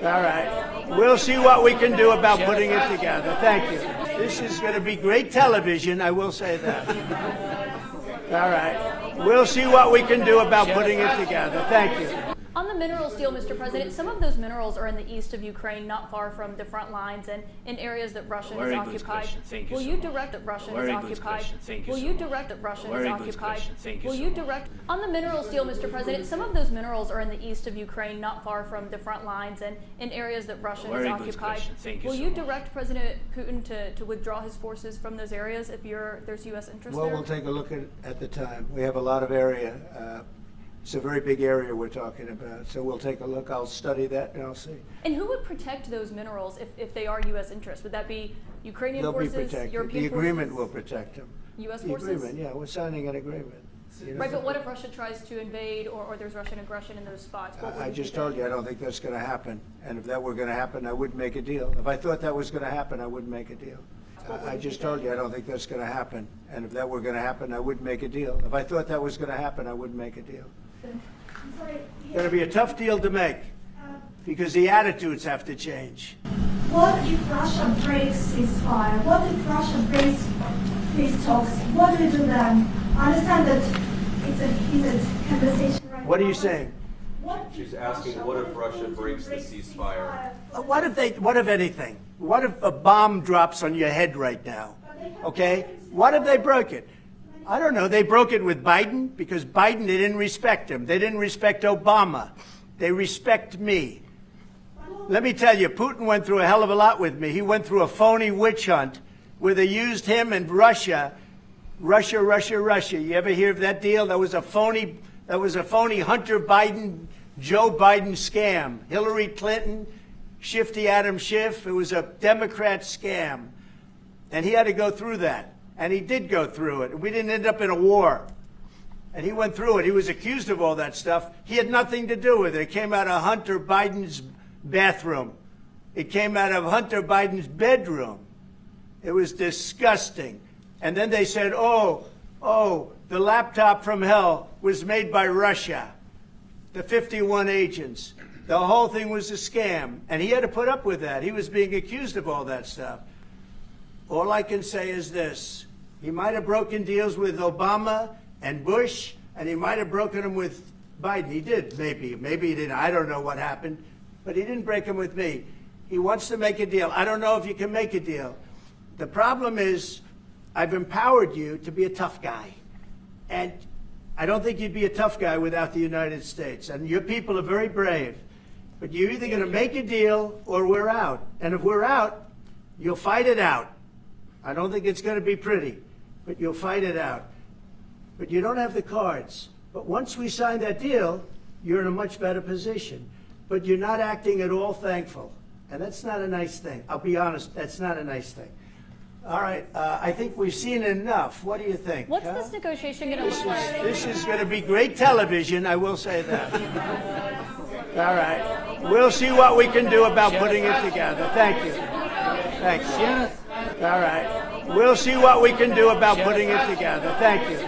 All right. We'll see what we can do about putting it together. Thank you. This is going to be great television, I will say that. All right. We'll see what we can do about putting it together. Thank you. On the minerals deal, Mr. President, some of those minerals are in the east of Ukraine, not far from the front lines and in areas that Russia has occupied. Will you direct that Russia has occupied? Will you direct that Russia has occupied? Will you direct on the minerals deal, Mr. President? Some of those minerals are in the east of Ukraine, not far from the front lines and in areas that Russia has occupied. Will you direct President Putin to withdraw his forces from those areas if there's U.S. interest Well, there? we'll take a look at the time. We have a lot of area. It's a very big area we're talking about, so we'll take a look. I'll study that and I'll see. And who would protect those minerals if they are U.S. interests? Would that be Ukrainian They'll forces, be protected. European The agreement forces? will protect them. U.S. The forces? agreement, yeah, we're signing an agreement. You know? Right, but what if Russia tries to invade or there's Russian aggression in those spots? What would I you just do told then? you I don't think that's going to happen. And if that were going to happen, I wouldn't make a deal. If I thought that was going to happen, I wouldn't make a deal. I just told you I don't think that's going to happen. And if that were going to happen, I wouldn't make a deal. If I thought that was going to happen, I wouldn't make a deal. It's going to be a tough deal to make because the attitudes have to change. What if Russia breaks ceasefire? What if Russia breaks peace talks? What do we do then? I understand that it's a heated conversation right now. What are you saying? She's asking, what if Russia breaks the ceasefire? What if anything? What if a bomb drops on your head right now? Okay? What if they broke it? I don't know. They broke it with Biden because Biden, they didn't respect him. They didn't respect Obama. They respect me. Let me tell you, Putin went through a hell of a lot with me. He went through a phony witch hunt where they used him and Russia. Russia. You ever hear of that deal? That was a phony Hunter Biden, Joe Biden scam. Hillary Clinton, Shifty Adam Schiff. It was a Democrat scam. And he had to go through that. And he did go through it. We didn't end up in a war. And he went through it. He was accused of all that stuff. He had nothing to do with it. It came out of Hunter Biden's bathroom. It came out of Hunter Biden's bedroom. It was disgusting. And then they said, oh, the laptop from hell was made by Russia. The 51 agents. The whole thing was a scam. And he had to put up with that. He was being accused of all that stuff. All I can say is this. He might have broken deals with Obama and Bush, and he might have broken them with Biden. He did, maybe. Maybe he didn't. I don't know what happened. But he didn't break them with me. He wants to make a deal. I don't know if you can make a deal. The problem is I've empowered you to be a tough guy. And I don't think you'd be a tough guy without the United States. And your people are very brave. But you're either going to make a deal or we're out. And if we're out, you'll fight it out. I don't think it's going to be pretty, but you'll fight it out. But you don't have the cards. But once we sign that deal, you're in a much better position. But you're not acting at all thankful. And that's not a nice thing. I'll be honest, that's not a nice thing. All right, I think we've seen enough. What do you think? What's this negotiation going to look like? This is going to be great television, I will say that. All right. We'll see what we can do about putting it together. Thank you. Thanks. All right. We'll see what we can do about putting it together. Thank you.